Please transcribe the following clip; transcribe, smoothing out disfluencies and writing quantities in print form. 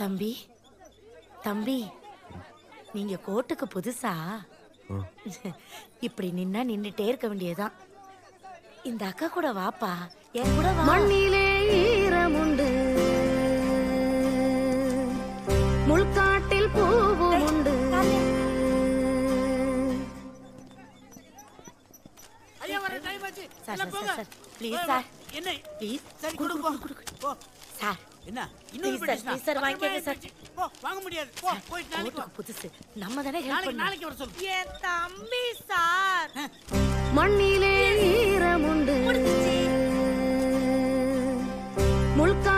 தம்பி தம்பி, நீங்க கோர்ட்டுக்கு புதுசா? இப்படி நின்னா நின்னுட்டே இருக்க வேண்டியதுதான். இந்த அக்கா கூட வாப்பா, என் கூட வா. மண்ணிலே ஈரமுண்டு, முள்காட்டில் பூவும் உண்டு. சார் ப்ளீஸ் சார், என்ன ப்ளீஸ் சரி குடு போ போ. சார். என்ன ப்ளீஸ் சார் வாங்கிக்கங்க சார். போ வாங்க முடியாது. போ போயிட்டு நாளைக்கு வா. புதுசு நம்ம தானே ஹெல்ப் பண்ணணும். நாளைக்கு வர சொல்லு. என் தம்பி சார். மண்ணிலே ஈரமுண்டு, முள்கா